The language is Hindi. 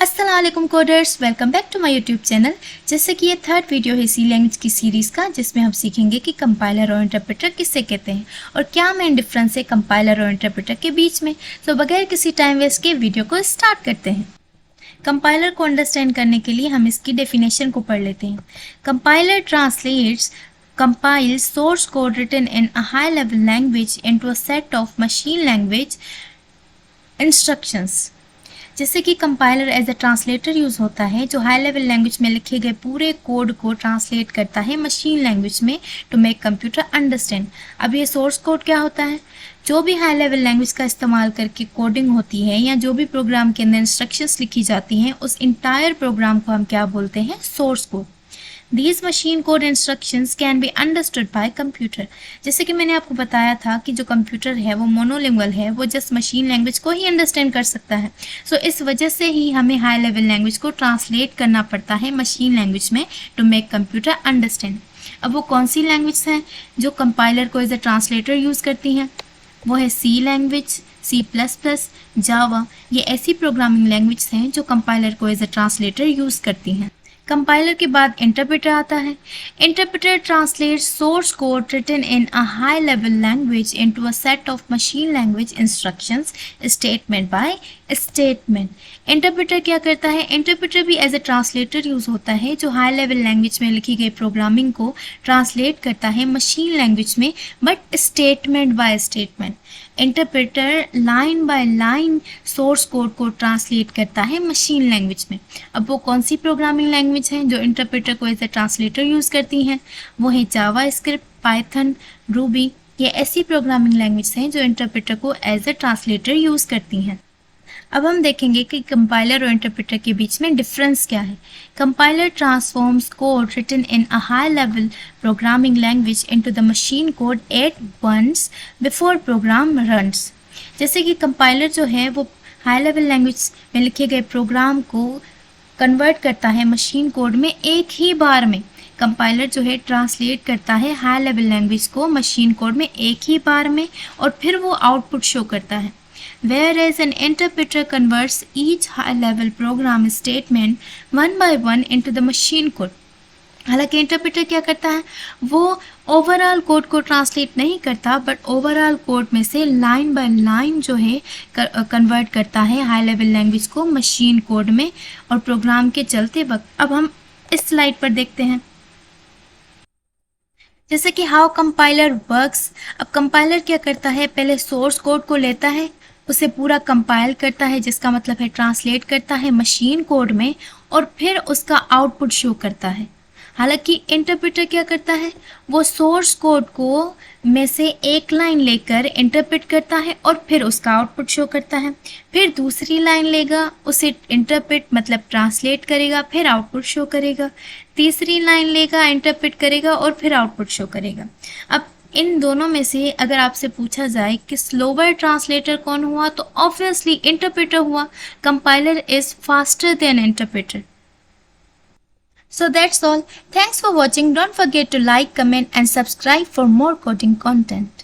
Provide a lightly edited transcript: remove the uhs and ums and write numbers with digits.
अस्सलाम वालेकुम coders, welcome back to my YouTube channel. जैसे कि ये थर्ड वीडियो है सी लैंग्वेज की सीरीज़ का, जिसमें हम सीखेंगे कि कंपाइलर और इंटरप्रेटर किससे कहते हैं और क्या मेन डिफरेंस है कंपाइलर और इंटरप्रेटर के बीच में। तो बगैर किसी टाइम वेस्ट के वीडियो को स्टार्ट करते हैं। कंपाइलर को अंडरस्टैंड करने के लिए हम इसकी डेफिनेशन को पढ़ लेते हैं। Compiler translates compiles source code written in a high level language into a set of machine language instructions। जैसे कि compiler as a translator use होता है, जो हाई लेवल लैंग्वेज में लिखे गए पूरे कोड को ट्रांसलेट करता है मशीन लैंग्वेज में टू मेक कंप्यूटर अंडरस्टैंड। अब ये सोर्स कोड क्या होता है? जो भी हाई लेवल लैंग्वेज का इस्तेमाल करके कोडिंग होती है या जो भी प्रोग्राम के अंदर इंस्ट्रक्शंस लिखी जाती हैं, उस इंटायर प्रोग्राम को हम क्या बोलते हैं? Source code. These machine code instructions can be understood by computer। जैसे कि मैंने आपको बताया था कि जो कंप्यूटर है वो मोनोलिंगुअल है, वो जस्ट मशीन लैंग्वेज को ही अंडरस्टैंड कर सकता है। सो इस वजह से ही हमें हाई लेवल लैंग्वेज को ट्रांसलेट करना पड़ता है मशीन लैंग्वेज में टू मेक कंप्यूटर अंडरस्टैंड। अब वो कौन सी लैंग्वेज हैं जो कंपाइलर को एज अ ट्रांसलेटर यूज़ करती हैं? वो है सी लैंग्वेज, C++, जावा। ये ऐसी प्रोग्रामिंग लैंग्वेज हैं जो कंपाइलर को एज अ ट्रांसलेटर यूज़ करती हैं। कंपाइलर के बाद इंटरप्रेटर आता है। Interpreter translates source code written in a high level language into a set of machine language instructions statement by statement. Interpreter क्या करता है? इंटरप्रेटर भी एज अ ट्रांसलेटर यूज़ होता है, जो हाई लेवल लैंग्वेज में लिखी गई प्रोग्रामिंग को ट्रांसलेट करता है मशीन लैंग्वेज में, but statement by statement. Interpreter line by line source code को ट्रांसलेट करता है मशीन लैंग्वेज में। अब वो कौन सी प्रोग्रामिंग लैंग्वेज हैं जो इंटरप्रेटर को एज ए ट्रांसलेटर यूज़ करती हैं? वो है जावा स्क्रिप्ट, पाइथन, रूबी। ये ऐसी प्रोग्रामिंग लैंग्वेज हैं जो इंटरप्रेटर को एज ए ट्रांसलेटर यूज़ करती हैं। अब हम देखेंगे कि कंपाइलर और इंटरप्रेटर के बीच में डिफरेंस क्या है। Compiler transforms code written in a high level programming language into the machine code at once before program runs. जैसे कि कंपाइलर जो है वो हाई लेवल लैंग्वेज में लिखे गए प्रोग्राम को कन्वर्ट करता है मशीन कोड में एक ही बार में। कंपाइलर जो है ट्रांसलेट करता है हाई लेवल लैंग्वेज को मशीन कोड में एक ही बार में, और फिर वो आउटपुट शो करता है। Whereas an interpreter converts each high-level program statement one by one into the machine code। हालांकि इंटरप्रेटर क्या करता है? वो ओवरऑल कोड को ट्रांसलेट नहीं करता, बट ओवरऑल कोड में से लाइन बाय लाइन जो है कन्वर्ट करता है हाई लेवल लैंग्वेज को मशीन कोड में और प्रोग्राम के चलते वक्त। अब हम इस स्लाइड पर देखते हैं जैसे कि हाउ कंपाइलर वर्क्स। अब कंपाइलर क्या करता है? पहले सोर्स कोड को लेता है, उसे पूरा कंपाइल करता है, जिसका मतलब है ट्रांसलेट करता है मशीन कोड में, और फिर उसका आउटपुट शो करता है। हालांकि इंटरप्रेटर क्या करता है? वो सोर्स कोड को में से एक लाइन लेकर इंटरप्रेट करता है और फिर उसका आउटपुट शो करता है। फिर दूसरी लाइन लेगा, उसे इंटरप्रेट मतलब ट्रांसलेट करेगा, फिर आउटपुट शो करेगा। तीसरी लाइन लेगा, इंटरप्रेट करेगा और फिर आउटपुट शो करेगा। अब इन दोनों में से अगर आपसे पूछा जाए कि स्लोवर ट्रांसलेटर कौन हुआ, तो ऑब्वियसली इंटरप्रेटर हुआ। Compiler is faster than interpreter. So that's all. Thanks for watching. Don't forget to like, comment and subscribe for more coding content.